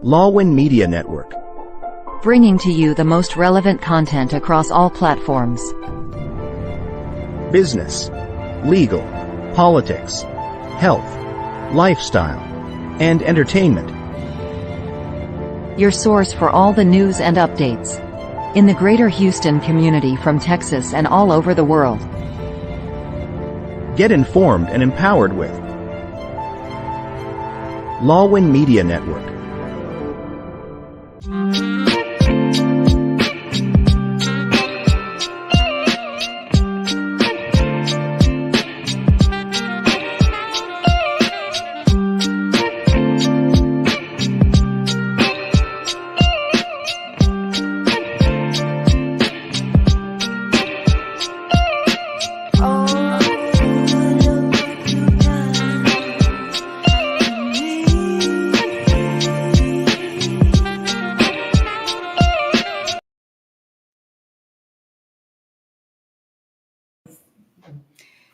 Lawin Media Network. Bringing to you the most relevant content across all platforms. Business, legal, politics, health, lifestyle, and entertainment. Your source for all the news and updates in the greater Houston community from Texas and all over the world. Get informed and empowered with Lawin Media Network.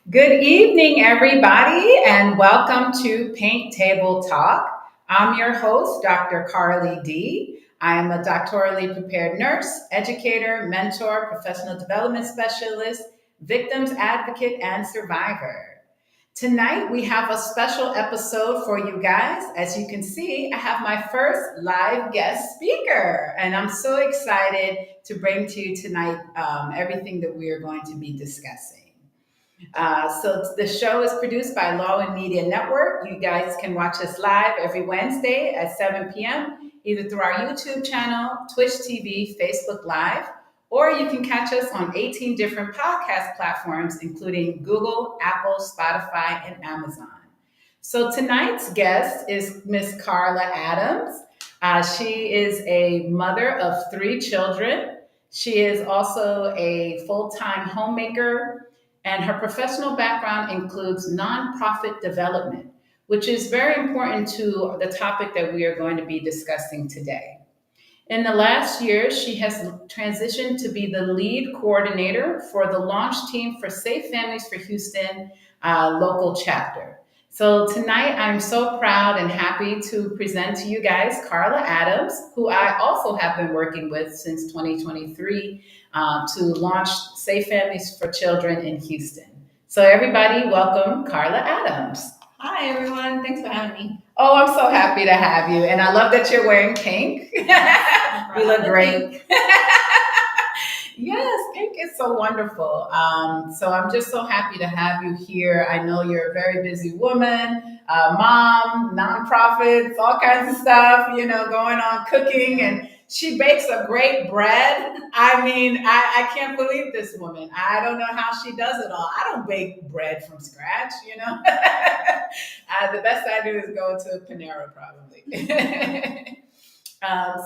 Good evening, everybody, and welcome to Paint Table Talk. I'm your host, Dr. Carly D. I am a doctorally prepared nurse, educator, mentor, professional development specialist, victims advocate, and survivor. Tonight, we have a special episode for you guys. As you can see, I have my first live guest speaker, and I'm so excited to bring to you tonight everything that we are going to be discussing. So the show is produced by Lawin Media Network. You guys can watch us live every Wednesday at 7 p.m., either through our YouTube channel, Twitch TV, Facebook Live, or you can catch us on 18 different podcast platforms, including Google, Apple, Spotify, and Amazon. So tonight's guest is Miss Carla Adams. She is a mother of 3 children. She is also a full-time homemaker, and her professional background includes nonprofit development, which is very important to the topic that we are going to be discussing today. In the last year, she has transitioned to be the lead coordinator for the launch team for Safe Families for Houston local chapter. So tonight, I'm so proud and happy to present to you guys Carla Adams, who I also have been working with since 2023 to launch Safe Families for Children in Houston. So everybody, welcome Carla Adams. Hi, everyone. Thanks for having me. Oh, I'm so happy to have you. And I love that you're wearing pink. You look great. Yes, pink is so wonderful. So I'm just so happy to have you here. I know you're a very busy woman, mom, nonprofits, all kinds of stuff, going on, cooking, and she bakes a great bread. I mean, I can't believe this woman. I don't know how she does it all. I don't bake bread from scratch, The best I do is go to Panera probably.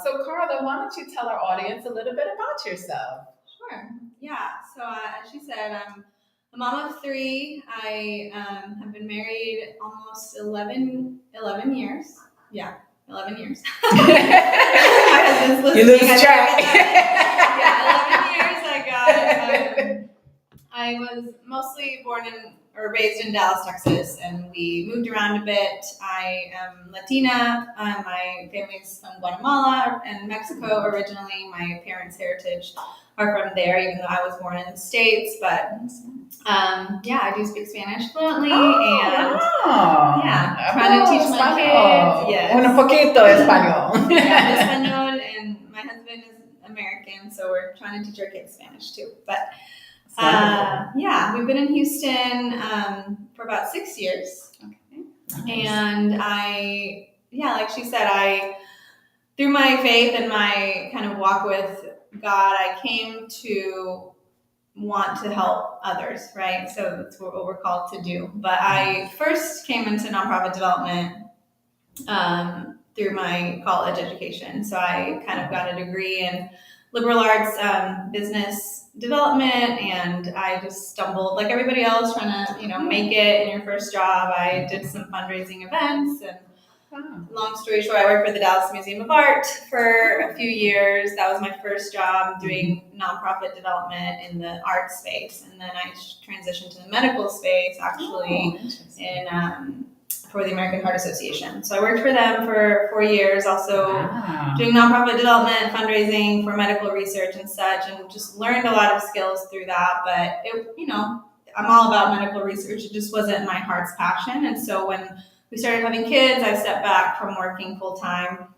So Carla, why don't you tell our audience a little bit about yourself? Sure. Yeah. So as she said, I'm a mom of 3. I have been married almost 11 years. Yeah, 11 years. My husband's listening. You lose track. Yeah, 11 years. I was mostly born or raised in Dallas, Texas, and we moved around a bit. I am Latina. My family's from Guatemala and Mexico originally. My parents' heritage are from there, even though I was born in the States. But I do speak Spanish fluently, and trying to teach my kids. Yes. Un poquito español. Español, and my husband is American, so we're trying to teach our kids Spanish too. But we've been in Houston for about 6 years. Okay. Nice. And like she said, through my faith and my kind of walk with God, I came to want to help others, right? So that's what we're called to do. But I first came into nonprofit development through my college education. So I kind of got a degree in liberal arts, business development, and I just stumbled like everybody else trying to, make it in your first job. I did some fundraising events, and long story short, I worked for the Dallas Museum of Art for a few years. That was my first job doing nonprofit development in the art space, and then I transitioned to the medical space actually in for the American Heart Association. So I worked for them for 4 years, also Wow. doing nonprofit development, fundraising for medical research and such, and just learned a lot of skills through that. But I'm all about medical research. It just wasn't my heart's passion. And so when we started having kids, I stepped back from working full time.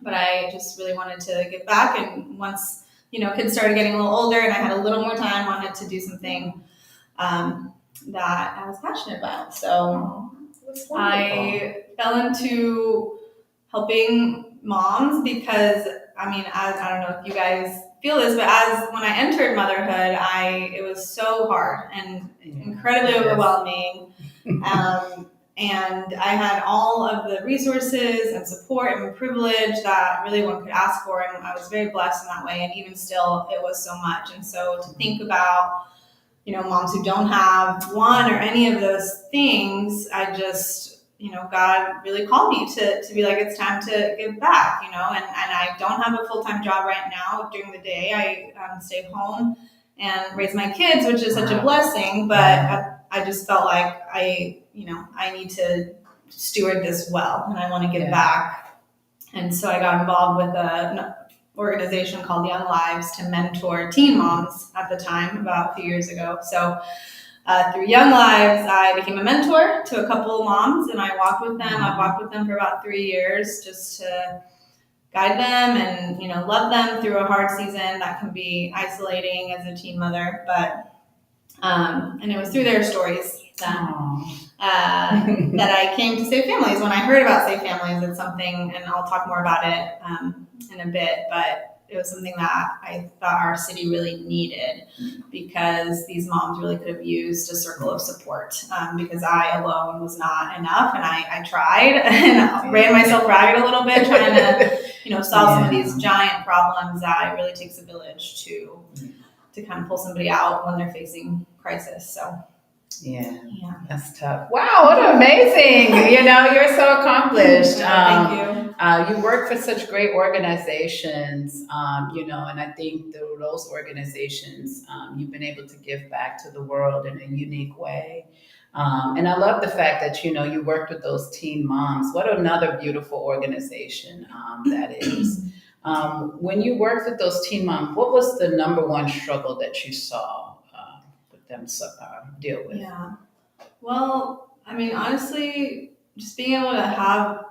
But I just really wanted to give back. And once, kids started getting a little older and I had a little more time, wanted to do something that I was passionate about. So I fell into helping moms because, I don't know if you guys feel this, but when I entered motherhood, it was so hard and incredibly overwhelming. And I had all of the resources and support and privilege that really one could ask for. And I was very blessed in that way. And even still, it was so much. And so to think about, moms who don't have one or any of those things, I just, God really called me to be like, it's time to give back, and I don't have a full-time job right now. During the day, I stay home and raise my kids, which is such a blessing. But I just felt like I need to steward this well, and I want to give back. And so I got involved with an organization called Young Lives to mentor teen moms at the time, about a few years ago. So through Young Lives, I became a mentor to a couple of moms, and I walked with them. I've walked with them for about 3 years just to guide them and, love them through a hard season that can be isolating as a teen mother. But and it was through their stories that I came to Safe Families. When I heard about Safe Families, it's something, and I'll talk more about it in a bit, but it was something that I thought our city really needed because these moms really could have used a circle of support because I alone was not enough, and I tried and ran myself ragged a little bit trying to solve some of these giant problems that it really takes a village to kind of pull somebody out when they're facing crisis. So yeah, that's tough. Wow, what amazing! You're so accomplished. Thank you. You work for such great organizations, and I think through those organizations, you've been able to give back to the world in a unique way. And I love the fact that, you worked with those teen moms. What another beautiful organization that is. When you worked with those teen moms, what was the number one struggle that you saw with them deal with? Yeah. Well, honestly, just being able to have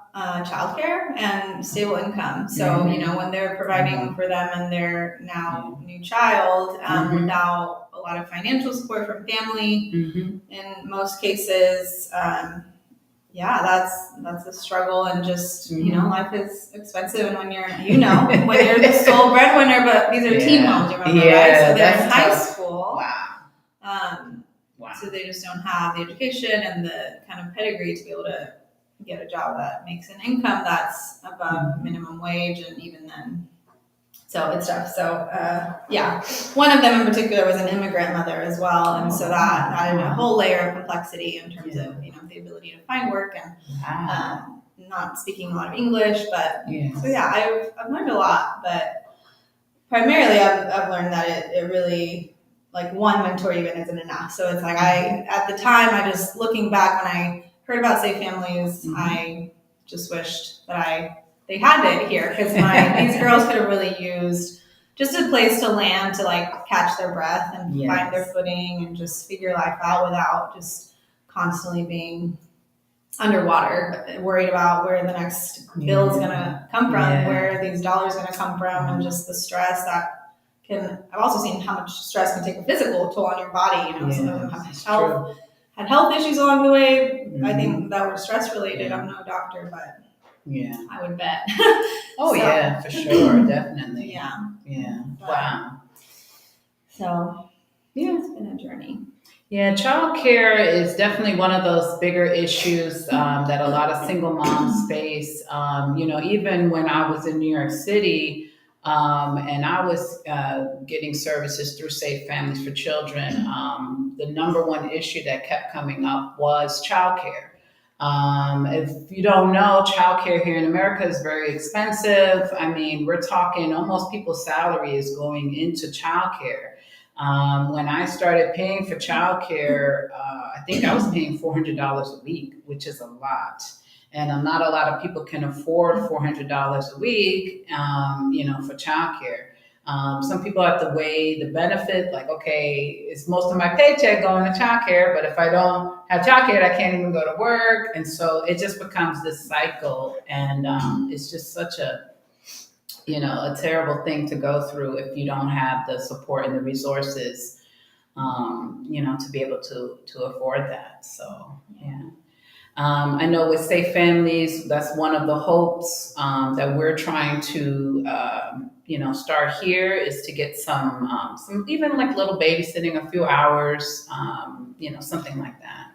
childcare and stable income. So, when they're providing for them and their now new child without a lot of financial support from family, in most cases, that's a struggle, and just life is expensive, and when you're the sole breadwinner, but these are teen moms, you remember, right? So they're in high school. Wow. So they just don't have the education and the kind of pedigree to be able to get a job that makes an income that's above minimum wage, and even then, so it's tough. So one of them in particular was an immigrant mother as well, and so that added a whole layer of complexity in terms of the ability to find work and not speaking a lot of English. But so I've learned a lot, but primarily I've learned that it really, like, one mentor even isn't enough. So it's like at the time, I just, looking back when I heard about Safe Families, I just wished that they had it here, because these girls could have really used just a place to land, to like catch their breath and find their footing and just figure life out without just constantly being underwater, worried about where the next bill is going to come from, where these dollars are going to come from, and just the stress that I've also seen how much stress can take a physical toll on your body. Some of them have had health issues along the way. I think that were stress related. I'm no doctor, but I would bet. For sure, definitely. But, Wow. So it's been a journey. Yeah, childcare is definitely one of those bigger issues that a lot of single moms face. Even when I was in New York City, and I was getting services through Safe Families for Children, the number one issue that kept coming up was childcare. If you don't know, childcare here in America is very expensive. We're talking almost people's salary is going into childcare. When I started paying for childcare, I think I was paying $400 a week, which is a lot. And not a lot of people can afford $400 a week, for childcare. Some people have to weigh the benefit, like, okay, it's most of my paycheck going to childcare, but if I don't have childcare, I can't even go to work. And so it just becomes this cycle. And it's just such a terrible thing to go through if you don't have the support and the resources, to be able to afford that. So, yeah. I know with Safe Families, that's one of the hopes that we're trying to, start here is to get some even like little babysitting, a few hours, something like that.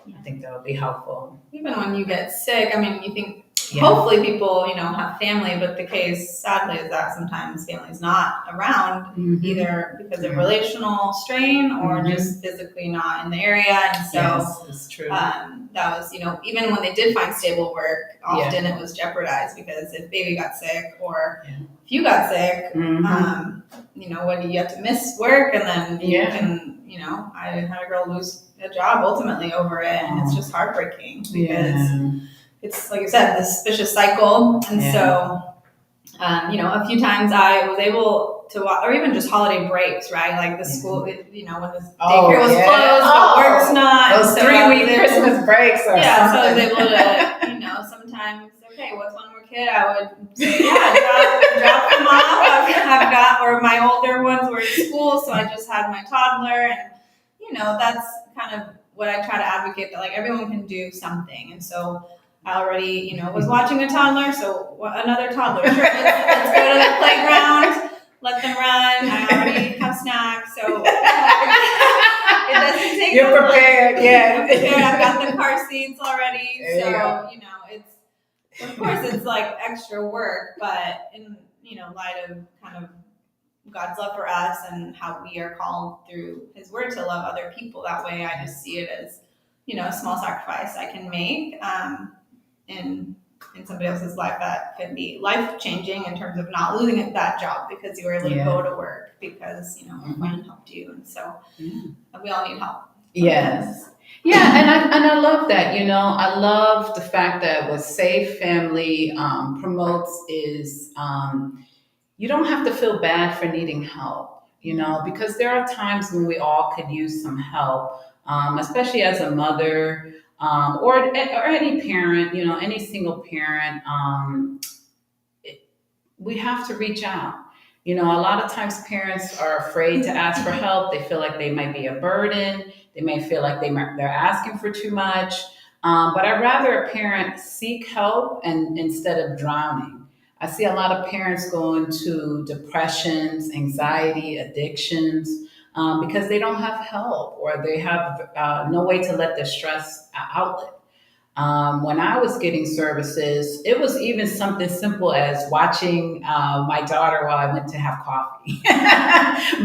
I think that would be helpful. Even when you get sick, I mean, you think Yeah. hopefully people, have family, but the case sadly is that sometimes family's not around either because of relational strain or just physically not in the area. And so Yes, it's true. that was, even when they did find stable work, often it was jeopardized because if baby got sick or if you got sick, when you have to miss work and then you can, I had a girl lose a job ultimately over it, and it's just heartbreaking because it's, like you said, this vicious cycle. And so, a few times I was able to watch, or even just holiday breaks, right? Like the school, when the daycare was closed, but work's not. Those 3-week Christmas breaks are so I was something. able to, sometimes, okay, what's one more kid? I would say, drop them off. I've got, or my older ones were in school, so I just had my toddler, and, that's kind of what I try to advocate, that like everyone can do something. And so I already, was watching a toddler, so another toddler. Sure, let's go to the playground, let them run. I already have snacks, so it doesn't take. You're prepared, I'm prepared. I've got the car seats already, so it's, of course, it's like extra work, but in light of kind of God's love for us and how we are called through His Word to love other people that way, I just see it as a small sacrifice I can make in somebody else's life that can be life changing in terms of not losing that job because you were able to go to work because a friend helped you, and so we all need help. Yes. Yeah, and I love that. I love the fact that what Safe Family promotes is you don't have to feel bad for needing help, because there are times when we all could use some help, especially as a mother or any parent, any single parent. We have to reach out. A lot of times parents are afraid to ask for help. They feel like they might be a burden. They may feel like they're asking for too much. But I'd rather a parent seek help instead of drowning. I see a lot of parents go into depressions, anxiety, addictions because they don't have help or they have no way to let their stress outlet. When I was getting services, it was even something simple as watching my daughter while I went to have coffee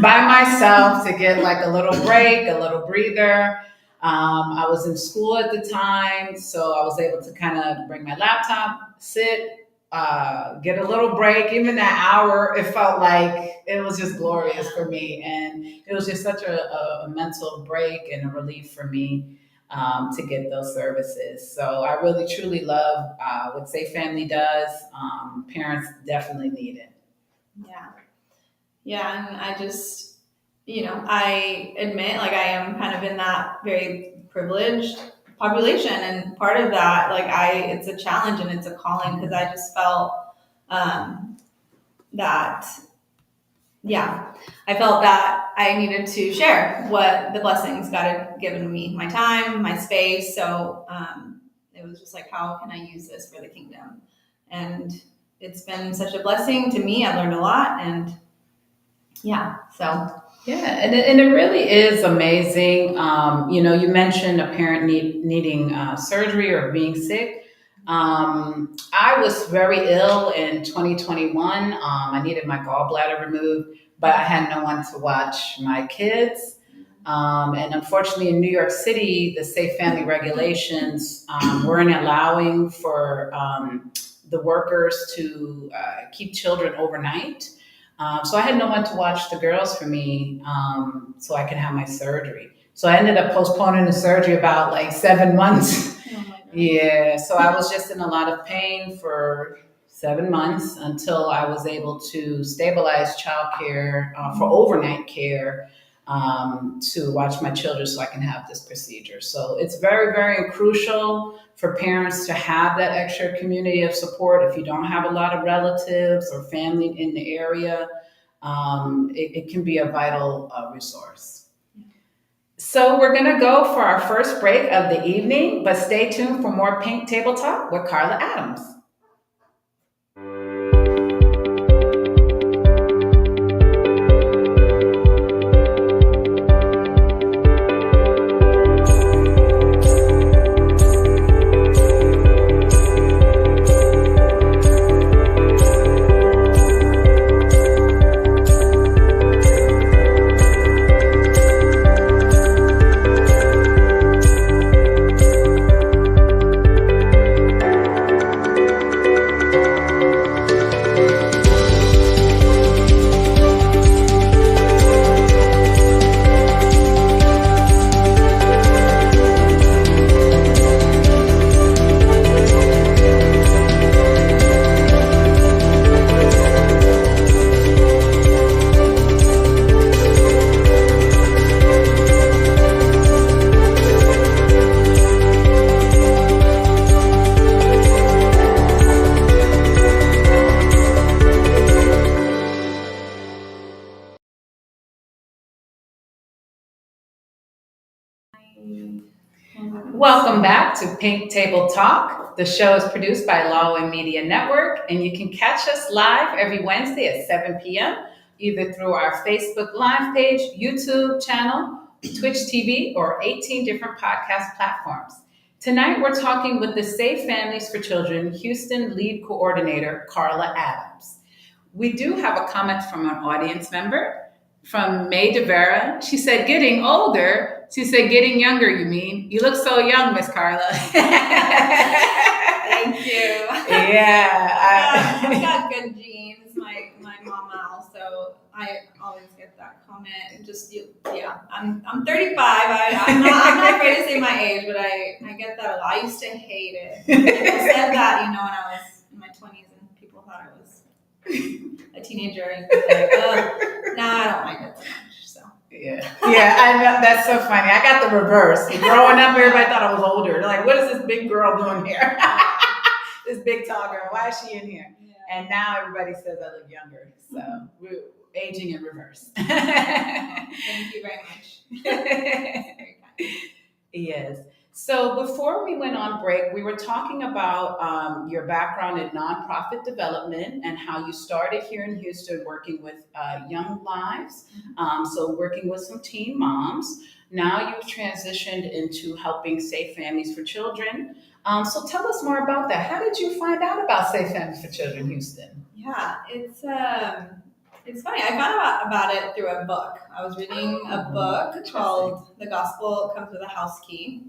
by myself to get like a little break, a little breather. I was in school at the time, so I was able to kind of bring my laptop, sit, get a little break. Even that hour, it felt like it was just glorious for me. And it was just such a mental break and a relief for me to get those services. So I really, truly love what Safe Family does. Parents definitely need it. Yeah. Yeah, and I just, I admit, like, I am kind of in that very privileged population, and part of that, like, it's a challenge and it's a calling because I just felt that, I felt that I needed to share what the blessings God had given me, my time, my space. So it was just like, how can I use this for the kingdom? And it's been such a blessing to me. I learned a lot, and so. Yeah, and it really is amazing. You mentioned a parent needing surgery or being sick. I was very ill in 2021. I needed my gallbladder removed, but I had no one to watch my kids. And unfortunately, in New York City, the Safe Family regulations weren't allowing for the workers to keep children overnight. So I had no one to watch the girls for me, so I could have my surgery. So I ended up postponing the surgery about like 7 months. Oh my God. Yeah, so I was just in a lot of pain for 7 months until I was able to stabilize childcare for overnight care to watch my children so I can have this procedure. So it's very, very crucial for parents to have that extra community of support. If you don't have a lot of relatives or family in the area, it can be a vital resource. So we're going to go for our first break of the evening, but stay tuned for more Pink Table Talk with Carla Adams. Welcome back to Pink Table Talk. The show is produced by Lawin Media Network, and you can catch us live every Wednesday at 7 p.m., either through our Facebook Live page, YouTube channel, Twitch TV, or 18 different podcast platforms. Tonight, we're talking with the Safe Families for Children Houston lead coordinator, Carla Adams. We do have a comment from an audience member, from May DeVera. She said, getting older. She said, getting younger, you mean? You look so young, Miss Carla. Thank you. Yeah. I've got good genes. My mama also, I always get that comment. I'm 35. I'm not afraid to say my age, but I get that a lot. I used to hate it. People said that, when I was in my 20s and people thought I was a teenager, and like, now I don't mind it so much. So yeah, I know, that's so funny. I got the reverse. Growing up, everybody thought I was older. They're like, "What is this big girl doing here? This big tall girl. Why is she in here?" Yeah. And now everybody says I look younger. So we're aging in reverse. Thank you very much. Very kind. Yes. So before we went on break, we were talking about your background in nonprofit development and how you started here in Houston working with young lives. So working with some teen moms. Now you've transitioned into helping Safe Families for Children. So tell us more about that. How did you find out about Safe Families for Children Houston? Yeah, it's funny. I found out about it through a book. I was reading a book called The Gospel Comes with a House Key,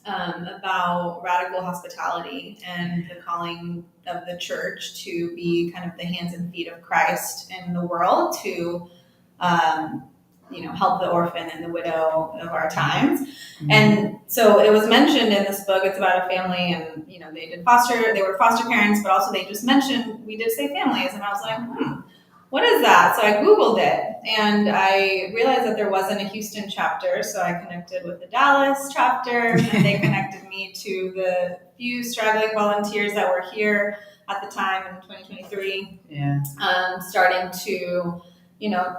about radical hospitality and the calling of the church to be kind of the hands and feet of Christ in the world to, help the orphan and the widow of our times. Mm-hmm. And so it was mentioned in this book. It's about a family, and they were foster parents, but also they just mentioned we did Safe Families, and I was like, what is that? So I Googled it, and I realized that there wasn't a Houston chapter, so I connected with the Dallas chapter, and they connected me to the few straggling volunteers that were here at the time in 2023. Yeah. Starting to,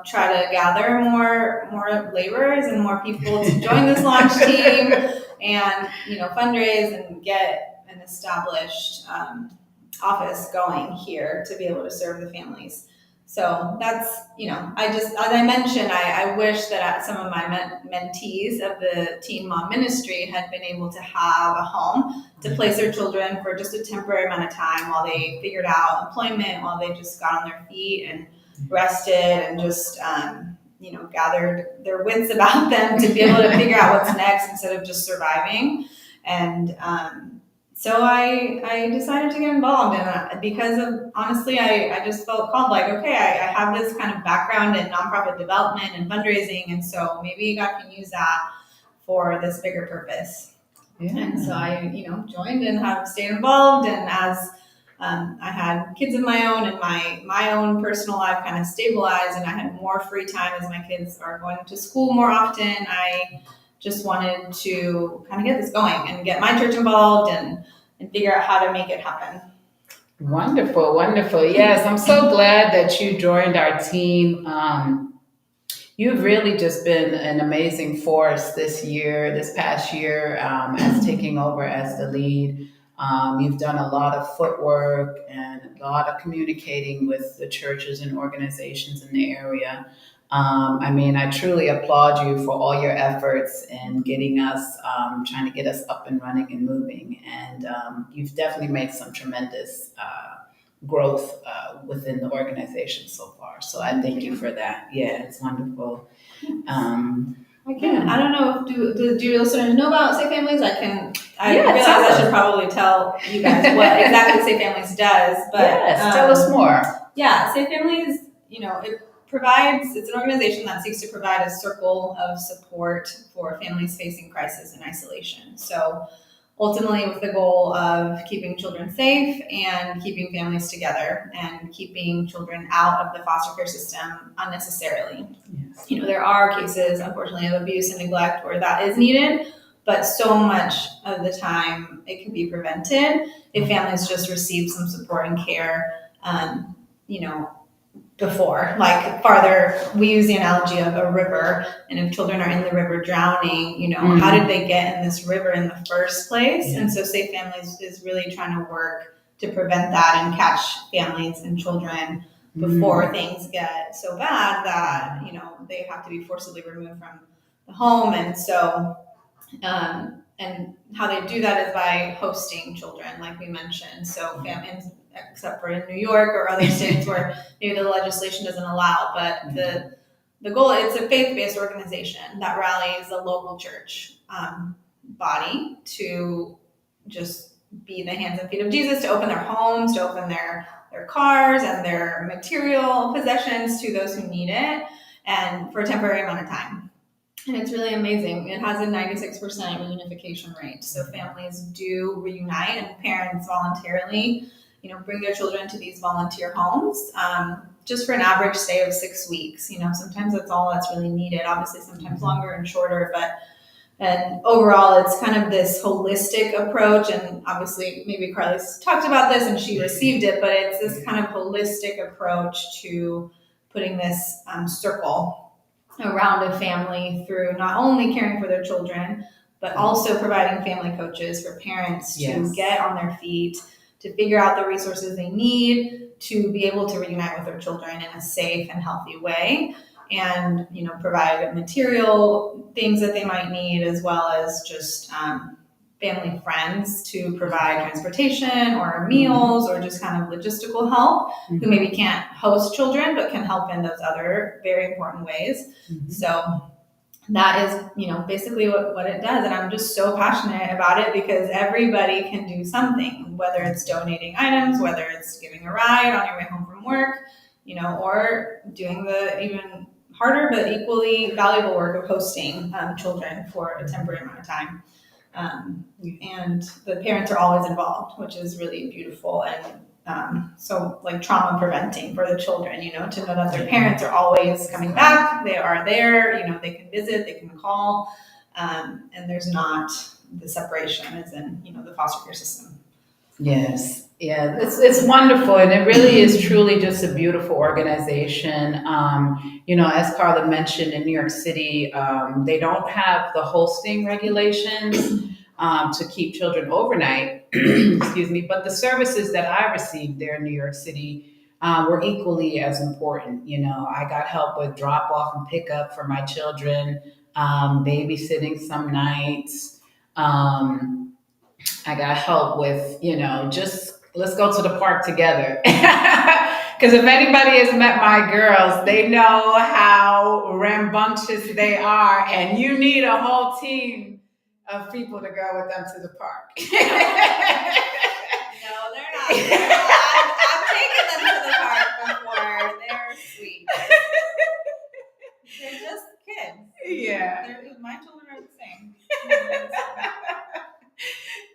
try to gather more laborers and more people to join this launch team, and fundraise and get an established office going here to be able to serve the families. So that's, as I mentioned, I wish that some of my mentees of the Teen Mom Ministry had been able to have a home to place their children for just a temporary amount of time while they figured out employment, while they just got on their feet and rested and just, gathered their wits about them to be able to figure out what's next instead of just surviving. And So I decided to get involved, and because of honestly, I just felt called like, okay, I have this kind of background in nonprofit development and fundraising, and so maybe God can use that for this bigger purpose. Yeah. And so I, joined and have stayed involved. And as I had kids of my own and my own personal life kind of stabilized, and I had more free time as my kids are going to school more often, I just wanted to kind of get this going and get my church involved and figure out how to make it happen. Wonderful, wonderful. Yes, I'm so glad that you joined our team. You've really just been an amazing force this past year, as taking over as the lead. You've done a lot of footwork and a lot of communicating with the churches and organizations in the area. I truly applaud you for all your efforts in getting us, trying to get us up and running and moving. And you've definitely made some tremendous growth within the organization so far. So I thank you for that. Yeah, it's wonderful. I don't know if do your listeners know about Safe Families? I Yeah, realize I should probably tell you guys what exactly Safe Families does. But yes, tell us more. Yeah, Safe Families, it's an organization that seeks to provide a circle of support for families facing crisis and isolation. So ultimately with the goal of keeping children safe and keeping families together and keeping children out of the foster care system unnecessarily. Yes. There are cases, unfortunately, of abuse and neglect where that is needed, but so much of the time it can be prevented if families just receive some support and care, before. Like farther, we use the analogy of a river, and if children are in the river drowning, how did they get in this river in the first place? Yeah. And so Safe Families is really trying to work to prevent that and catch families and children before things get so bad that, they have to be forcibly removed from the home. And so, and how they do that is by hosting children, like we mentioned. So families, except for in New York or other states where maybe the legislation doesn't allow, but the goal, it's a faith-based organization that rallies the local church body to just be the hands and feet of Jesus, to open their homes, to open their cars and their material possessions to those who need it, and for a temporary amount of time. And it's really amazing. It has a 96% reunification rate. So families do reunite, and parents voluntarily, bring their children to these volunteer homes, just for an average stay of 6 weeks. Sometimes that's all that's really needed. Obviously, sometimes longer and shorter, and overall, it's kind of this holistic approach. And obviously, maybe Carly's talked about this and she received it, but it's this kind of holistic approach to putting this circle around a family through not only caring for their children, but also providing family coaches for parents to get on their feet, to figure out the resources they need to be able to reunite with their children in a safe and healthy way, and provide material things that they might need, as well as just family friends to provide transportation or meals or just kind of logistical help, who maybe can't host children but can help in those other very important ways. So that is, basically what it does. And I'm just so passionate about it because everybody can do something, whether it's donating items, whether it's giving a ride on your way home from work, or doing the even harder but equally valuable work of hosting children for a temporary amount of time. And the parents are always involved, which is really beautiful. And so like trauma preventing for the children, to know that their parents are always coming back, they are there, they can visit, they can call, and there's not the separation as in, the foster care system. Yes. Yeah, it's wonderful, and it really is truly just a beautiful organization. As Carla mentioned, in New York City, they don't have the hosting regulations to keep children overnight. Excuse me, but the services that I received there in New York City were equally as important. I got help with drop off and pick up for my children, babysitting some nights. I got help with, just let's go to the park together. Because if anybody has met my girls, they know how rambunctious they are, and you need a whole team of people to go with them to the park. No, they're not. I've taken them to the park before. They're sweet. They're just kids. Yeah. My children are the same.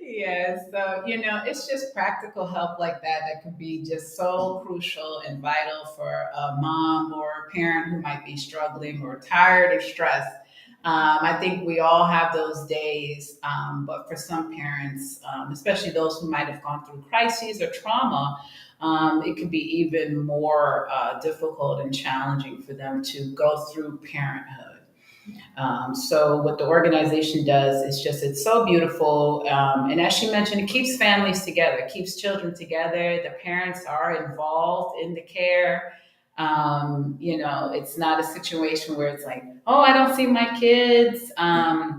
Yeah, so it's just practical help like that could be just so crucial and vital for a mom or a parent who might be struggling or tired or stressed. I think we all have those days, but for some parents, especially those who might have gone through crises or trauma, it could be even more difficult and challenging for them to go through parenthood. So what the organization does is it's so beautiful. And as she mentioned, it keeps families together, it keeps children together. The parents are involved in the care. It's not a situation where it's like, oh, I don't see my kids. I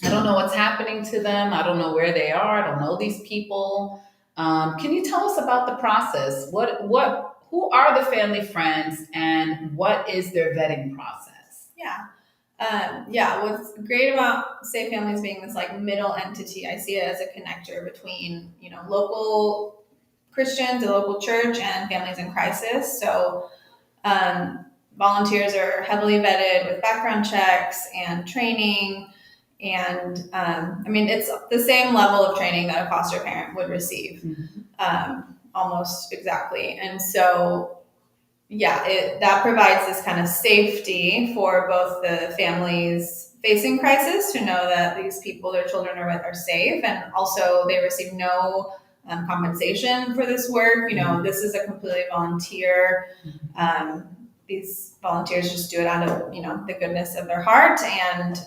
don't know what's happening to them. I don't know where they are. I don't know these people. Can you tell us about the process? Who are the family friends and what is their vetting process? Yeah. What's great about Safe Families being this like middle entity, I see it as a connector between, local Christians, the local church, and families in crisis. So volunteers are heavily vetted with background checks and training. And it's the same level of training that a foster parent would receive, almost exactly. And so that provides this kind of safety for both the families facing crisis to know that these people their children are with are safe, and also they receive no compensation for this work. This is a completely volunteer. These volunteers just do it out of the goodness of their heart and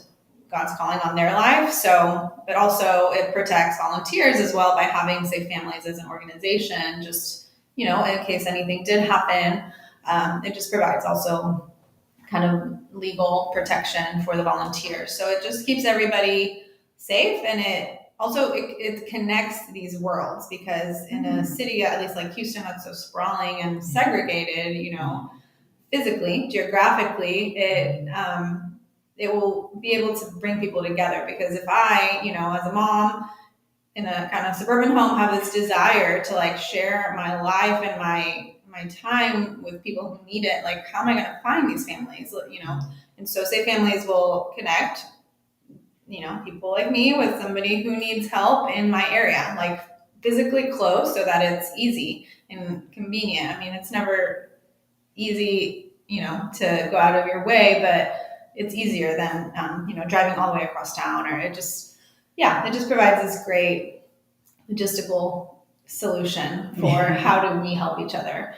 God's calling on their life. So, but also it protects volunteers as well by having Safe Families as an organization. Just in case anything did happen. It just provides also kind of legal protection for the volunteers. So it just keeps everybody safe, and it connects these worlds, because in a city, at least like Houston, that's so sprawling and segregated, physically, geographically, it will be able to bring people together. Because if I, as a mom in a kind of suburban home, have this desire to like share my life and my time with people who need it, like how am I going to find these families, And so Safe Families will connect, people like me with somebody who needs help in my area, like physically close, so that it's easy and convenient. It's never easy, to go out of your way, but it's easier than, driving all the way across town, or it just provides this great logistical solution for how do we help each other.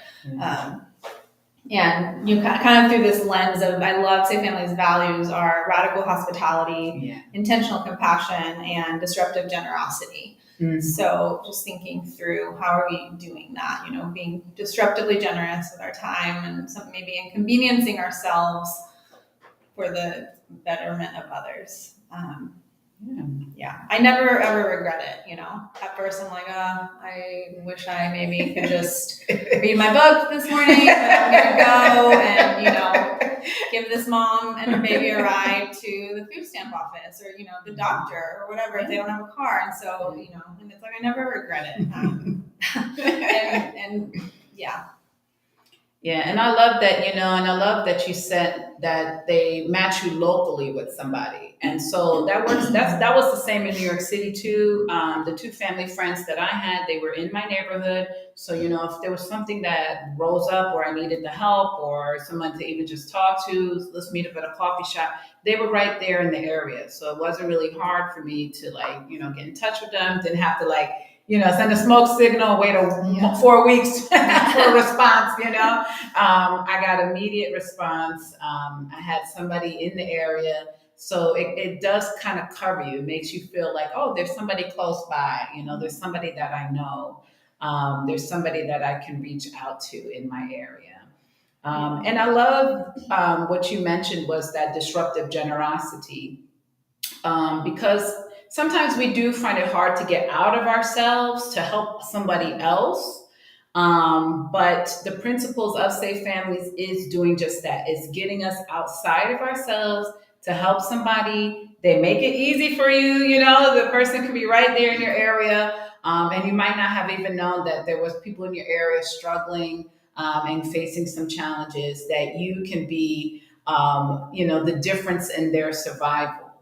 And you kind of through this lens of, I love Safe Families' values are radical hospitality, intentional compassion, and disruptive generosity. So just thinking through how are we doing that, being disruptively generous with our time and maybe inconveniencing ourselves for the betterment of others. I never ever regret it. At first I'm like, I wish I maybe could just read my book this morning, but I'm gonna go and give this mom and her baby a ride to the food stamp office, or the doctor, or whatever, if they don't have a car. And so and it's like I never regret it. And I love that, and I love that you said that they match you locally with somebody. And so that works. That was the same in New York City too. The two family friends that I had, they were in my neighborhood. So, if there was something that rose up or I needed the help or someone to even just talk to, let's meet up at a coffee shop, they were right there in the area. So it wasn't really hard for me to get in touch with them. Didn't have to send a smoke signal, wait 4 weeks for a response, I got immediate response. I had somebody in the area. So it does kind of cover you. It makes you feel like, oh, there's somebody close by, there's somebody that I know. There's somebody that I can reach out to in my area. And I love what you mentioned was that disruptive generosity, because sometimes we do find it hard to get out of ourselves to help somebody else. But the principles of Safe Families is doing just that. It's getting us outside of ourselves to help somebody. They make it easy for you. You know, the person could be right there in your area, and you might not have even known that there was people in your area struggling and facing some challenges. That you can be, the difference in their survival.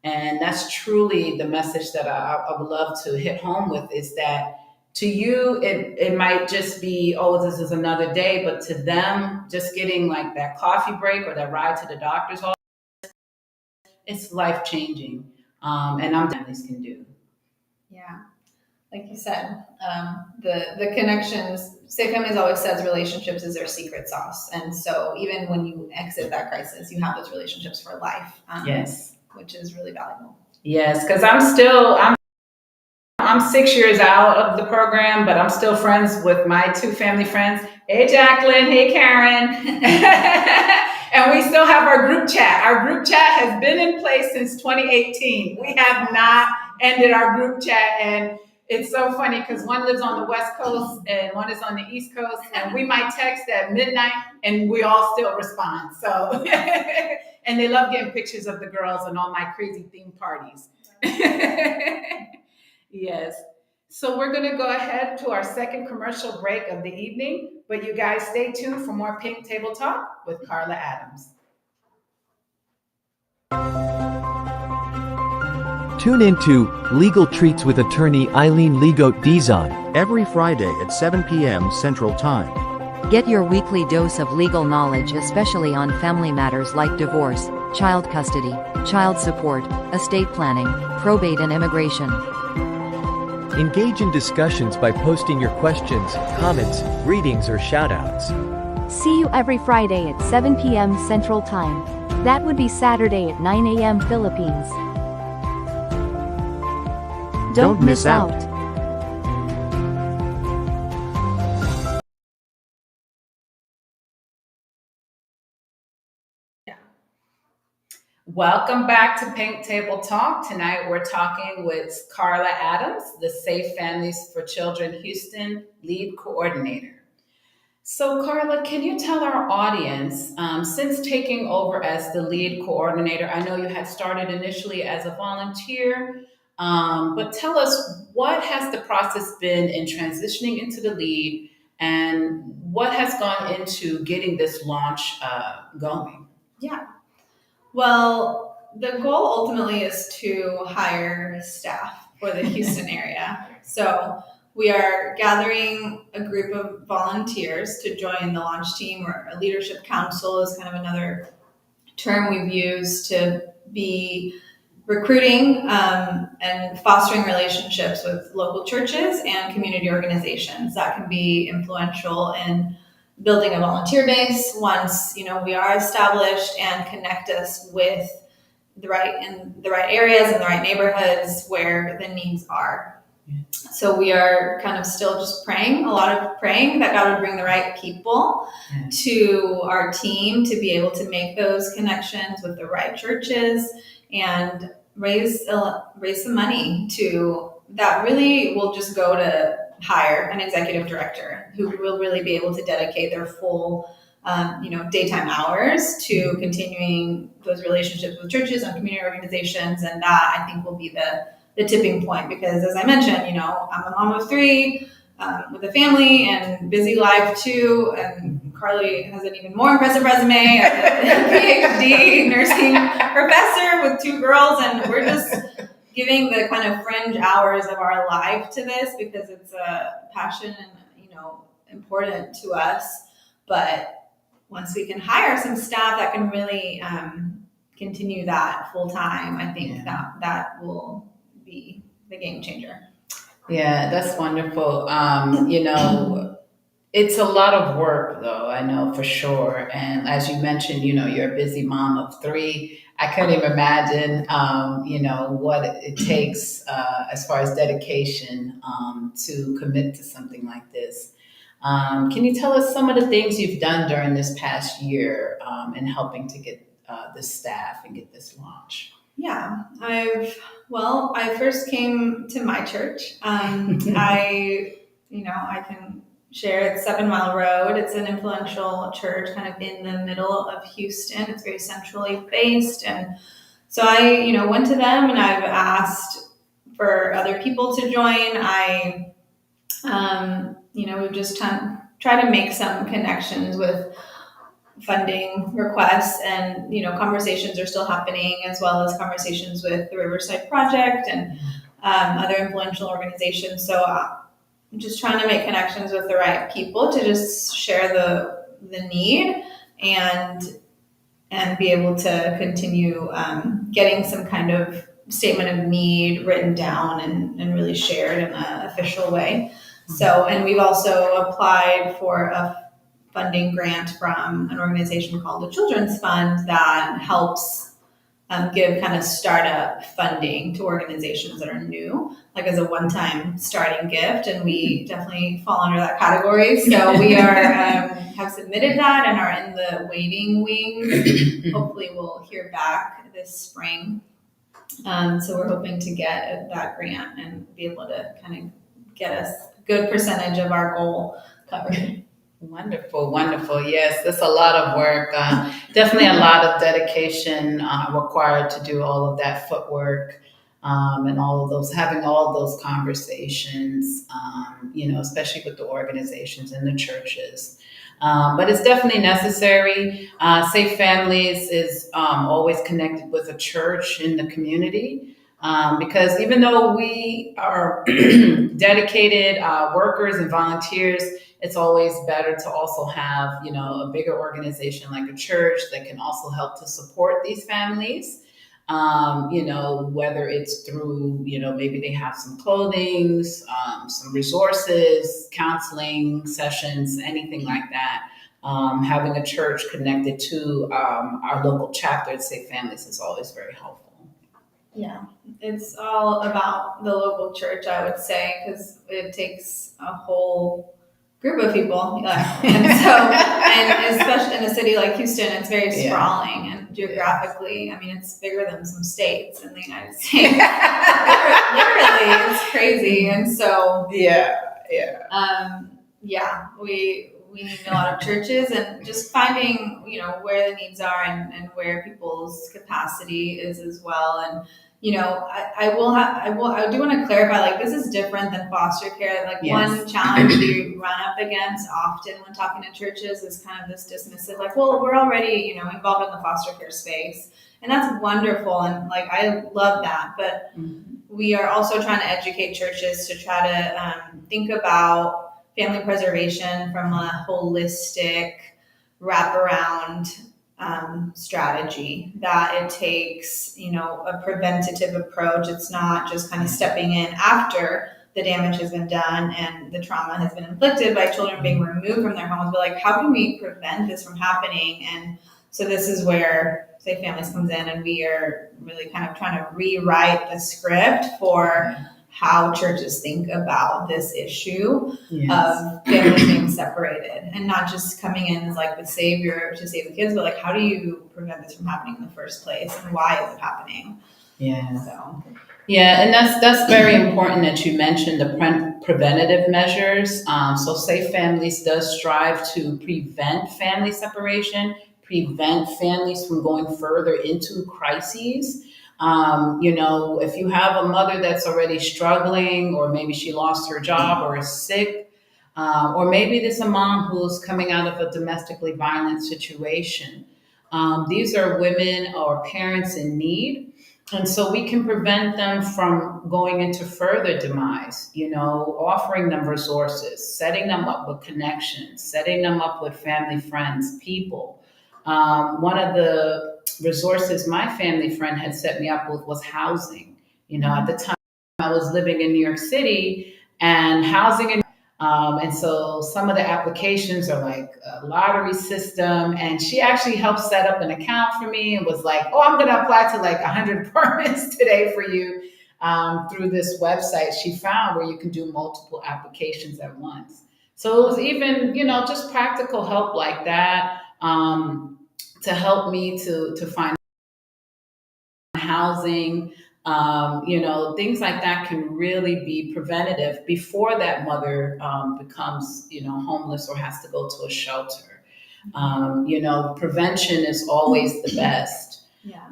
And that's truly the message that I would love to hit home with, is that to you, it might just be, oh, this is another day, but to them, just getting like that coffee break or that ride to the doctor's office, it's life changing. And I'm families can do. Yeah. Like you said, the connections, Safe Families always says relationships is their secret sauce. And so even when you exit that crisis, you have those relationships for life. Yes. Which is really valuable. Yes, because I'm 6 years out of the program, but I'm still friends with my two family friends. Hey, Jacqueline. Hey, Karen. And we still have our group chat. Our group chat has been in place since 2018. We have not ended our group chat. And it's so funny because one lives on the West Coast and one is on the East Coast. And we might text at midnight and we all still respond. So, and they love getting pictures of the girls and all my crazy theme parties. Yes. So we're going to go ahead to our second commercial break of the evening, but you guys stay tuned for more Pink Table Talk with Carla Adams. Tune into Legal Treats with attorney Eileen Legoat Dizon every Friday at 7 p.m. Central Time. Get your weekly dose of legal knowledge, especially on family matters like divorce, child custody, child support, estate planning, probate and immigration. Engage in discussions by posting your questions, comments, greetings or shoutouts. See you every Friday at 7 p.m. Central Time. That would be Saturday at 9 a.m. Philippines. Don't miss out. Welcome back to Pink Table Talk. Tonight we're talking with Carla Adams, the Safe Families for Children Houston lead coordinator. So Carla, can you tell our audience, since taking over as the lead coordinator, I know you had started initially as a volunteer, but tell us, what has the process been in transitioning into the lead, and what has gone into getting this launch going? Yeah. Well, the goal ultimately is to hire staff for the Houston area. So we are gathering a group of volunteers to join the launch team, or a leadership council is kind of another term we've used to be recruiting and fostering relationships with local churches and community organizations that can be influential in building a volunteer base once we are established, and connect us with the right areas and the right neighborhoods where the needs are. So we are kind of still just praying that God would bring the right people to our team to be able to make those connections with the right churches and raise some money that really will just go to hire an executive director who will really be able to dedicate their full daytime hours to continuing those relationships with churches and community organizations. And that, I think, will be the tipping point, because as I mentioned, I'm a mom of three with a family and busy life too. And Carly has an even more impressive resume, a PhD nursing professor with two girls. And we're just giving the kind of fringe hours of our life to this because it's a passion and, important to us. But once we can hire some staff that can really continue that full time, I think that will be the game changer. Yeah, that's wonderful. It's a lot of work, though, I know for sure. And as you mentioned, you're a busy mom of three. I couldn't even imagine, what it takes as far as dedication to commit to something like this. Can you tell us some of the things you've done during this past year in helping to get the staff and get this launch? Yeah, I first came to my church. I can share. It's 7 Mile Road. It's an influential church kind of in the middle of Houston. It's very centrally based. And so I, went to them and I've asked for other people to join. We've just try to make some connections with funding requests, and conversations are still happening, as well as conversations with the Riverside Project and other influential organizations. So I'm just trying to make connections with the right people to just share the need and be able to continue getting some kind of statement of need written down and really shared in an official way. So, and we've also applied for a funding grant from an organization called the Children's Fund that helps give kind of startup funding to organizations that are new, like as a one-time starting gift. And we definitely fall under that category. So we are have submitted that and are in the waiting wings. Hopefully we'll hear back this spring. So we're hoping to get that grant and be able to kind of get us a good percentage of our goal covered. Wonderful, wonderful. Yes, that's a lot of work. Definitely a lot of dedication required to do all of that footwork and all of those, having all of those conversations, especially with the organizations and the churches. But it's definitely necessary. Safe Families is always connected with a church in the community. Because even though we are dedicated workers and volunteers, it's always better to also have, a bigger organization like a church that can also help to support these families. Whether it's through, maybe they have some clothing, some resources, counseling sessions, anything like that. Having a church connected to our local chapter at Safe Families is always very helpful. Yeah, it's all about the local church, I would say, because it takes a whole group of people. And especially in a city like Houston, it's very sprawling and geographically, it's bigger than some states in the United States. Literally, it's crazy. And so, we need a lot of churches, and just finding, where the needs are and where people's capacity is as well. And, I do want to clarify, like, this is different than foster care. Like, one challenge we run up against often when talking to churches is kind of this dismissive, like, well, we're already, involved in the foster care space. And that's wonderful. And like, I love that. But we are also trying to educate churches to try to think about family preservation from a holistic wraparound strategy, that it takes, a preventative approach. It's not just kind of stepping in after the damage has been done and the trauma has been inflicted by children being removed from their homes, but like, how can we prevent this from happening? And so this is where Safe Families comes in, and we are really kind of trying to rewrite the script for how churches think about this issue of families being separated, and not just coming in as like the savior to save the kids, but like, how do you prevent this from happening in the first place, and why is it happening? And that's very important that you mentioned the preventative measures. So Safe Families does strive to prevent family separation, prevent families from going further into crises. If you have a mother that's already struggling, or maybe she lost her job or is sick, or maybe there's a mom who's coming out of a domestically violent situation. These are women or parents in need. And so we can prevent them from going into further demise, offering them resources, setting them up with connections, setting them up with family, friends, people. One of the resources my family friend had set me up with was housing. At the time I was living in New York City, and housing, and so some of the applications are like a lottery system, and she actually helped set up an account for me and was like, oh, I'm going to apply to like 100 apartments today for you through this website she found where you can do multiple applications at once. So it was even, just practical help like that. To help me to find housing, Things like that can really be preventative before that mother becomes, homeless or has to go to a shelter. Prevention is always the best. Yeah.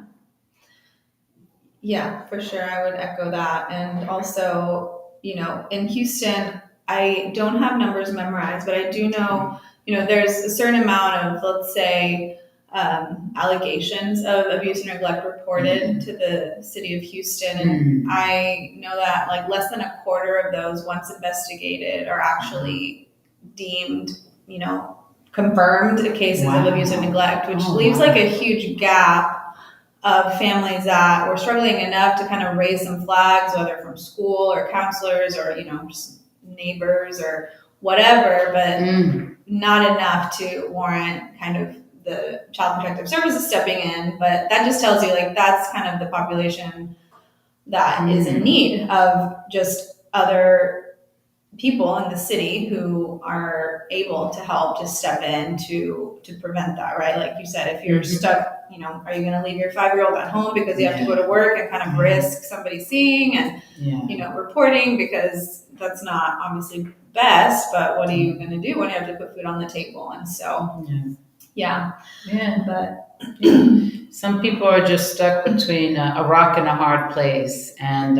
Yeah, for sure. I would echo that. And also, in Houston, I don't have numbers memorized, but I do know, there's a certain amount of, let's say, allegations of abuse and neglect reported to the city of Houston. And I know that like less than a quarter of those, once investigated, are actually deemed, confirmed cases of abuse and neglect, which leaves like a huge gap of families that were struggling enough to kind of raise some flags, whether from school or counselors or, just neighbors or whatever, but not enough to warrant kind of the Child Protective Services stepping in. But that just tells you like that's kind of the population that is in need of just other people in the city who are able to help to step in to prevent that, right? Like you said, if you're stuck, are you going to leave your 5-year-old at home because you have to go to work and kind of risk somebody seeing and, reporting, because that's not obviously best, but what are you going to do when you have to put food on the table? And so, but some people are just stuck between a rock and a hard place. And,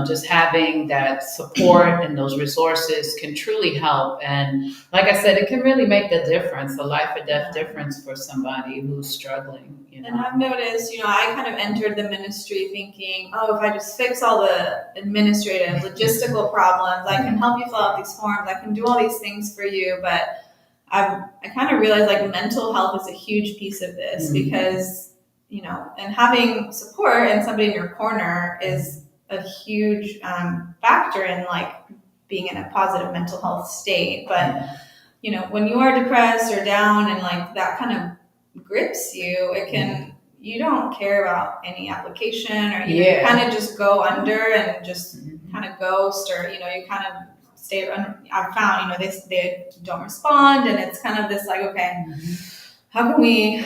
just having that support and those resources can truly help. And like I said, it can really make a difference, a life or death difference for somebody who's struggling. And I've noticed, I kind of entered the ministry thinking, oh, if I just fix all the administrative, logistical problems, I can help you fill out these forms, I can do all these things for you. But I kind of realized like mental health is a huge piece of this because, and having support and somebody in your corner is a huge factor in like being in a positive mental health state. But, when you are depressed or down and like that kind of grips you, you don't care about any application or you kind of just go under and just kind of ghost or, you kind of stay. I've found, they don't respond, and it's kind of this like, okay, how can we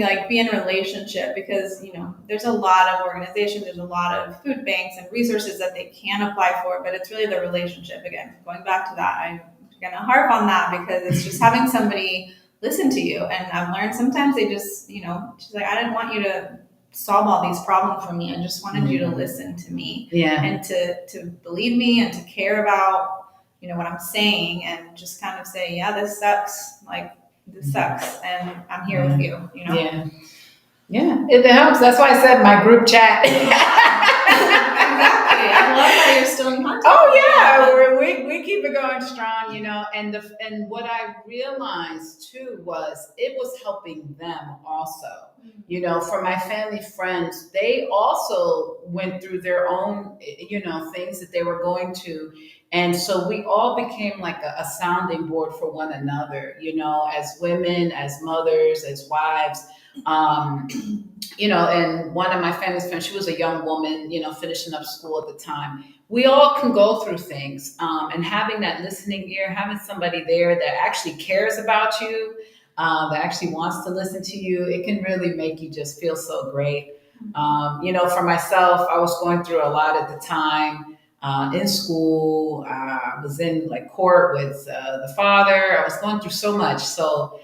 like be in a relationship? Because, there's a lot of organizations, there's a lot of food banks and resources that they can apply for, but it's really the relationship. Again, going back to that, I'm going to harp on that because it's just having somebody listen to you. And I've learned sometimes they just, she's like, I didn't want you to solve all these problems for me. I just wanted you to listen to me and to believe me and to care about, what I'm saying, and just kind of say, yeah, this sucks. Like, this sucks. And I'm here with you, Yeah, it helps. That's why I said my group chat. Exactly. I love that you're still in contact. Oh yeah, we keep it going strong, and what I realized too was it was helping them also. For my family friends, they also went through their own, things that they were going to. And so we all became like a sounding board for one another, as women, as mothers, as wives. And one of my family's friends, she was a young woman, finishing up school at the time. We all can go through things. And having that listening ear, having somebody there that actually cares about you, that actually wants to listen to you, it can really make you just feel so great. For myself, I was going through a lot at the time. In school, I was in like court with the father. I was going through so much. So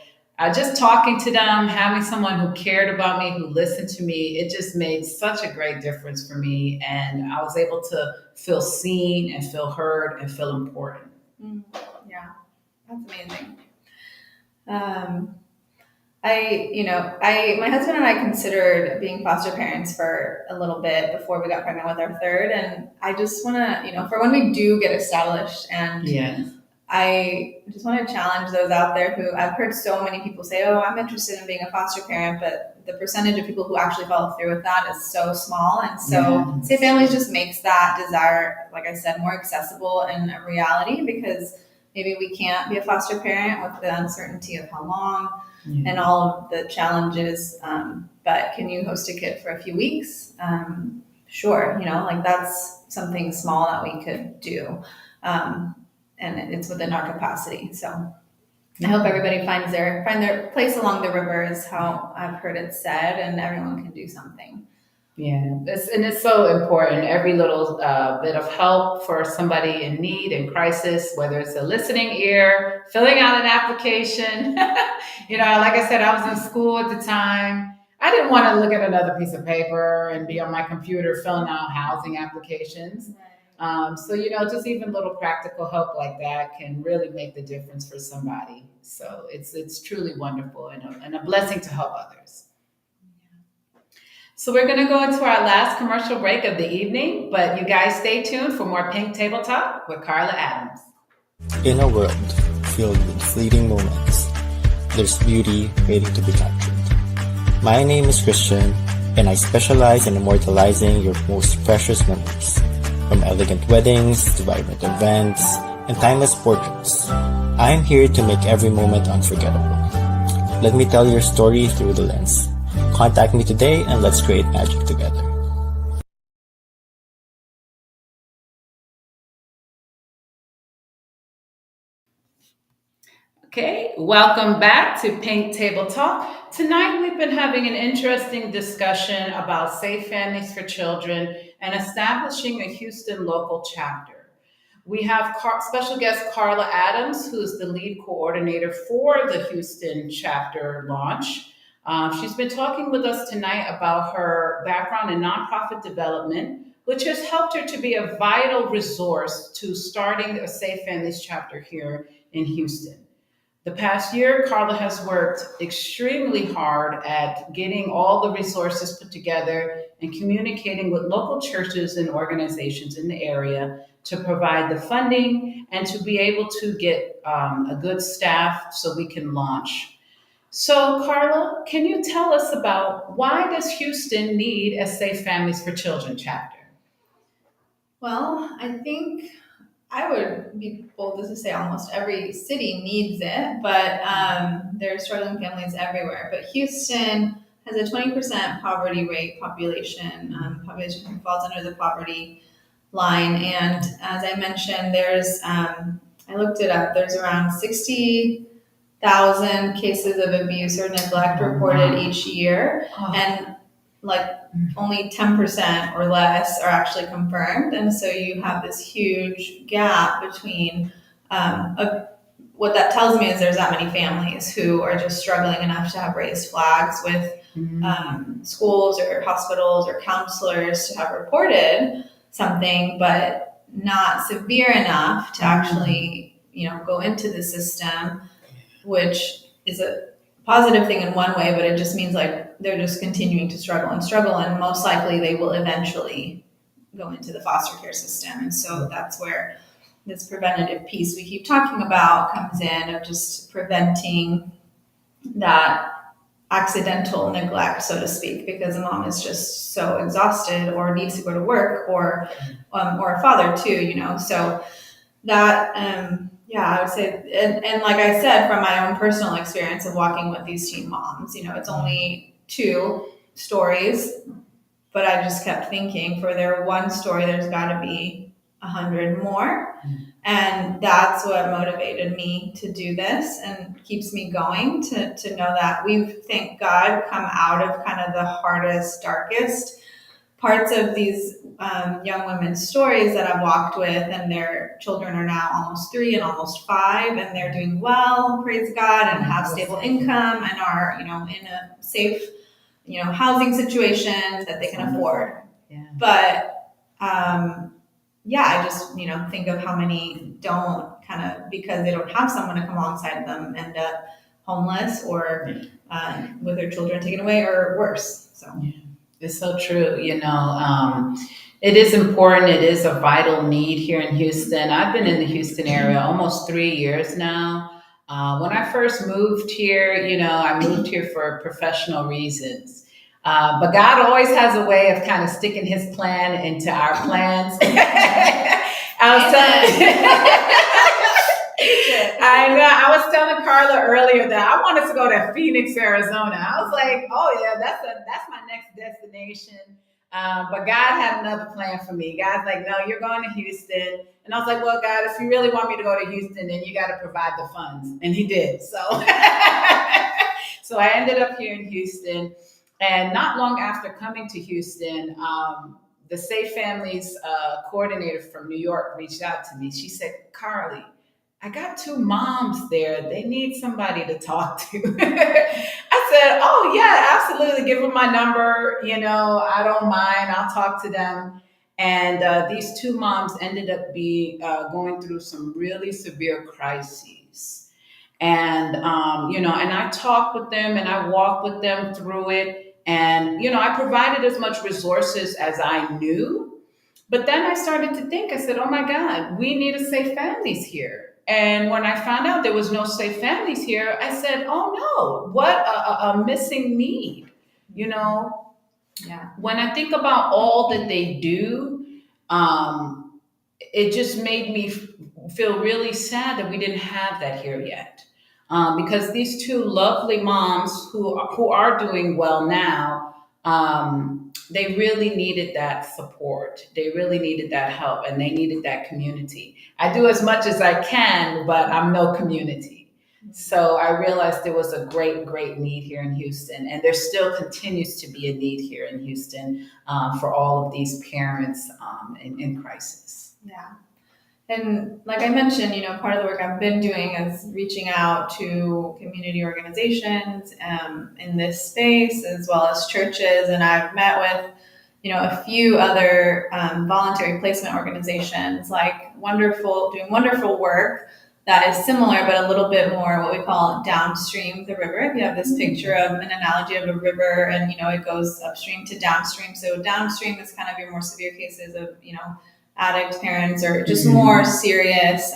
just talking to them, having someone who cared about me, who listened to me, it just made such a great difference for me. And I was able to feel seen and feel heard and feel important. Yeah, that's amazing. My husband and I considered being foster parents for a little bit before we got pregnant with our third. And I just want to, for when we do get established, and I just want to challenge those out there who I've heard so many people say, oh, I'm interested in being a foster parent, but the percentage of people who actually follow through with that is so small. And so Safe Families just makes that desire, like I said, more accessible and a reality, because maybe we can't be a foster parent with the uncertainty of how long and all of the challenges. But can you host a kid for a few weeks? Sure. That's something small that we could do. And it's within our capacity. So I hope everybody find their place along the river, is how I've heard it said, and everyone can do something. Yeah, it's so important. Every little bit of help for somebody in need and crisis, whether it's a listening ear, filling out an application. Like I said, I was in school at the time. I didn't want to look at another piece of paper and be on my computer filling out housing applications. Just even little practical help like that can really make the difference for somebody. So it's truly wonderful and a blessing to help others. So we're going to go into our last commercial break of the evening, but you guys stay tuned for more Pink Table Talk with Carla Adams. In a world filled with fleeting moments, there's beauty waiting to be captured. My name is Christian, and I specialize in immortalizing your most precious memories. From elegant weddings to vibrant events and timeless portraits, I'm here to make every moment unforgettable. Let me tell your story through the lens. Contact me today and let's create magic together. Okay, welcome back to Pink Table Talk. Tonight we've been having an interesting discussion about safe families for children and establishing a Houston local chapter. We have special guest Carla Adams, who's the lead coordinator for the Houston chapter launch. She's been talking with us tonight about her background in nonprofit development, which has helped her to be a vital resource to starting a Safe Families chapter here in Houston. The past year, Carla has worked extremely hard at getting all the resources put together and communicating with local churches and organizations in the area to provide the funding and to be able to get a good staff so we can launch. So, Carla, can you tell us about why does Houston need a Safe Families for Children chapter? Well, I think I would be bold to say almost every city needs it, but there are struggling families everywhere. But Houston has a 20% poverty rate population who falls under the poverty line. And as I mentioned, I looked it up, there's around 60,000 cases of abuse or neglect reported each year. And like only 10% or less are actually confirmed. And so you have this huge gap between what that tells me is there's that many families who are just struggling enough to have raised flags with schools or hospitals or counselors to have reported something, but not severe enough to actually, go into the system, which is a positive thing in one way, but it just means like they're just continuing to struggle, and most likely they will eventually go into the foster care system. And so that's where this preventative piece we keep talking about comes in, of just preventing that accidental neglect, so to speak, because a mom is just so exhausted or needs to go to work, or a father too, so that I would say, and like I said, from my own personal experience of walking with these teen moms, it's only 2 stories, but I just kept thinking, for their one story, there's got to be 100 more. And that's what motivated me to do this and keeps me going, to know that we've, thank God, come out of kind of the hardest, darkest parts of these young women's stories that I've walked with, and their children are now almost 3 and almost 5, and they're doing well, praise God, and have stable income and are, in a safe, housing situation that they can afford. Yeah. But I just, think of how many don't, kind of because they don't have someone to come alongside them, end up homeless or with their children taken away or worse. So. Yeah. It's so true. It is important. It is a vital need here in Houston. I've been in the Houston area almost 3 years now. When I first moved here, I moved here for professional reasons. But God always has a way of kind of sticking his plan into our plans. I was telling Carla earlier that I wanted to go to Phoenix, Arizona. I was like, oh yeah, that's my next destination. But God had another plan for me. God's like, no, you're going to Houston. And I was like, well, God, if you really want me to go to Houston, then you got to provide the funds. And he did. So, so I ended up here in Houston. And not long after coming to Houston, the Safe Families coordinator from New York reached out to me. She said, Carly, I got 2 moms there. They need somebody to talk to. I said, oh, yeah, absolutely. Give them my number. I don't mind. I'll talk to them. And these 2 moms ended up going through some really severe crises. And I talked with them and I walked with them through it. And, I provided as much resources as I knew. But then I started to think, I said, oh my God, we need a safe families here. And when I found out there was no safe families here, I said, oh no, what a missing need. Yeah. When I think about all that they do, it just made me feel really sad that we didn't have that here yet. Because these 2 lovely moms who are doing well now, they really needed that support. They really needed that help, and they needed that community. I do as much as I can, but I'm no community. So I realized there was a great, great need here in Houston, and there still continues to be a need here in Houston for all of these parents in crisis. Yeah. And like I mentioned, part of the work I've been doing is reaching out to community organizations in this space, as well as churches. And I've met with, a few other voluntary placement organizations, like doing wonderful work that is similar, but a little bit more what we call downstream the river. If you have this picture of an analogy of a river, and it goes upstream to downstream. So downstream is kind of your more severe cases of addict parents, or just more serious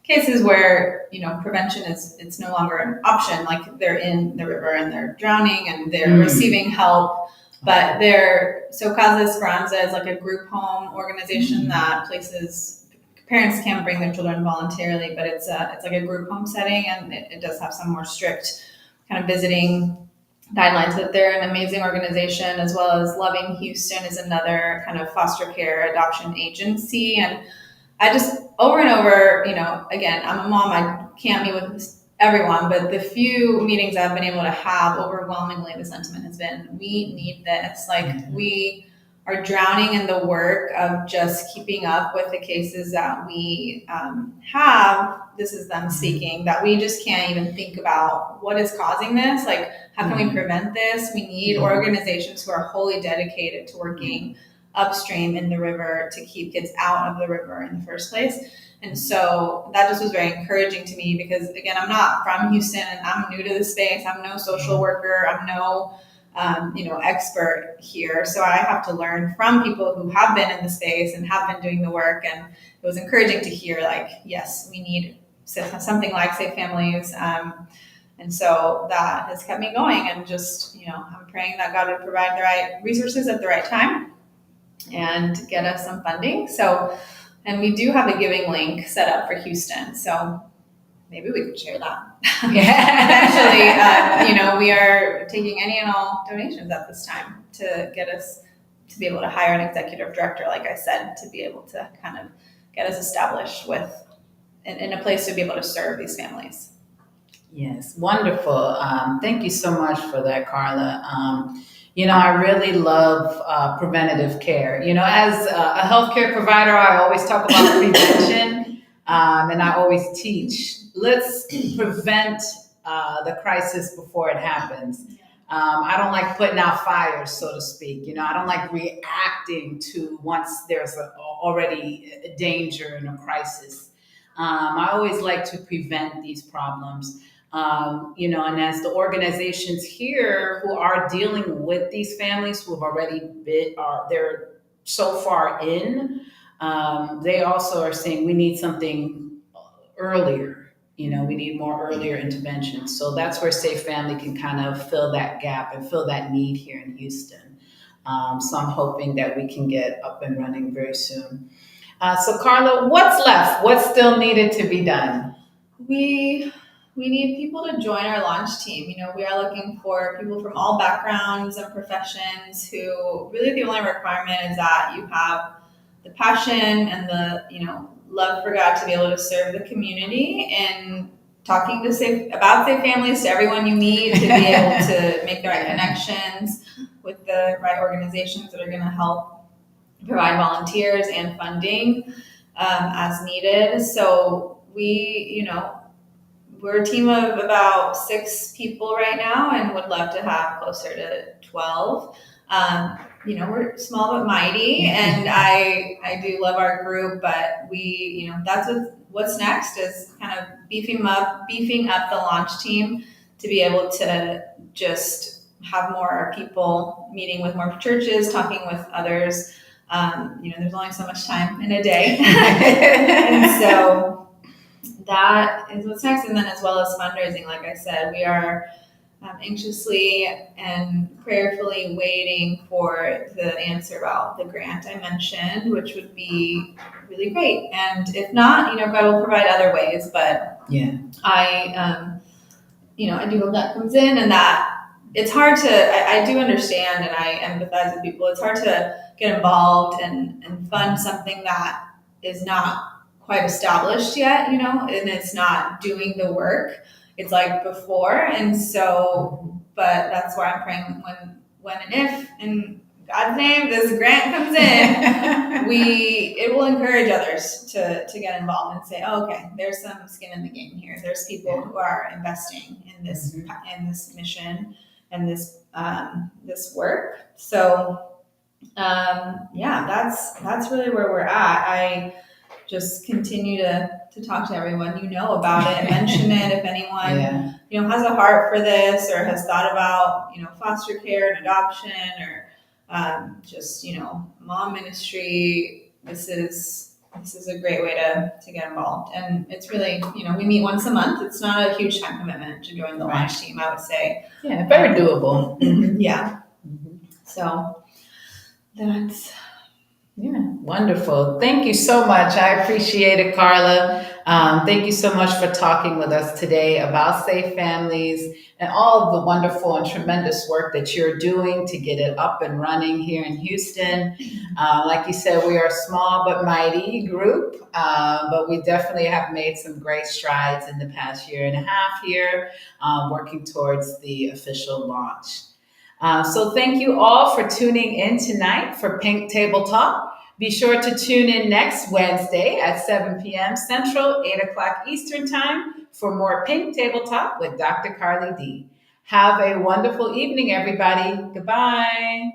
cases where prevention it's no longer an option. Like they're in the river and they're drowning and they're receiving help, but Casa Esperanza is like a group home organization that places parents can bring their children voluntarily, but it's like a group home setting, and it does have some more strict kind of visiting guidelines, but they're an amazing organization, as well as Lawin Houston is another kind of foster care adoption agency. And I just over and over, again, I'm a mom, I can't meet with everyone, but the few meetings I've been able to have, overwhelmingly the sentiment has been, we need this. Like we are drowning in the work of just keeping up with the cases that we have. This is them speaking, that we just can't even think about what is causing this. Like, how can we prevent this? We need organizations who are wholly dedicated to working upstream in the river to keep kids out of the river in the first place. And so that just was very encouraging to me, because again, I'm not from Houston and I'm new to the space. I'm no social worker. I'm no expert here. So I have to learn from people who have been in the space and have been doing the work. And it was encouraging to hear, like, yes, we need something like Safe Families. And so that has kept me going, and just, I'm praying that God would provide the right resources at the right time and get us some funding. So, and we do have a giving link set up for Houston. So maybe we could share that. Eventually, we are taking any and all donations at this time to get us to be able to hire an executive director, like I said, to be able to kind of get us established in a place to be able to serve these families. Yes, wonderful. Thank you so much for that, Carla. I really love preventative care. As a healthcare provider, I always talk about prevention, and I always teach, let's prevent the crisis before it happens. I don't like putting out fires, so to speak. I don't like reacting to once there's already a danger and a crisis. I always like to prevent these problems. And as the organizations here who are dealing with these families who have already they're so far in, they also are saying we need something earlier. We need more earlier intervention. So that's where Safe Family can kind of fill that gap and fill that need here in Houston. So I'm hoping that we can get up and running very soon. So Carla, what's left? What's still needed to be done? We need people to join our launch team. We are looking for people from all backgrounds and professions who really, the only requirement is that you have the passion and the, love for God to be able to serve the community in talking about safe families to everyone you meet, to be able to make the right connections with the right organizations that are going to help provide volunteers and funding as needed. So we're a team of about 6 people right now and would love to have closer to 12. We're small but mighty, and I do love our group, but that's what's next is kind of beefing up the launch team to be able to just have more people meeting with more churches, talking with others. There's only so much time in a day. And so that is what's next. And then as well as fundraising, like I said, we are anxiously and prayerfully waiting for the answer about the grant I mentioned, which would be really great. And if not, God will provide other ways. But yeah, I do hope that comes in, and that it's hard to, I do understand and I empathize with people. It's hard to get involved and fund something that is not quite established yet, and it's not doing the work. It's like before. And so, but that's why I'm praying when and if, in God's name, this grant comes in, it will encourage others to get involved and say, oh, okay, there's some skin in the game here. There's people who are investing in this mission and this work. So that's really where we're at. I just continue to talk to everyone about it, mention it if anyone has a heart for this or has thought about foster care and adoption or just mom ministry. This is a great way to get involved, and it's really we meet once a month. It's not a huge time commitment to join the launch team, I would say. Yeah, very doable. Yeah. So that's wonderful. Thank you so much. I appreciate it, Carla. Thank you so much for talking with us today about safe families and all of the wonderful and tremendous work that you're doing to get it up and running here in Houston. Like you said, we are a small but mighty group, but we definitely have made some great strides in the past year and a half here, working towards the official launch. So thank you all for tuning in tonight for Pink Table Talk. Be sure to tune in next Wednesday at 7 p.m. Central, 8 o'clock Eastern Time for more Pink Table Talk with Dr. Carly D. Have a wonderful evening, everybody. Goodbye.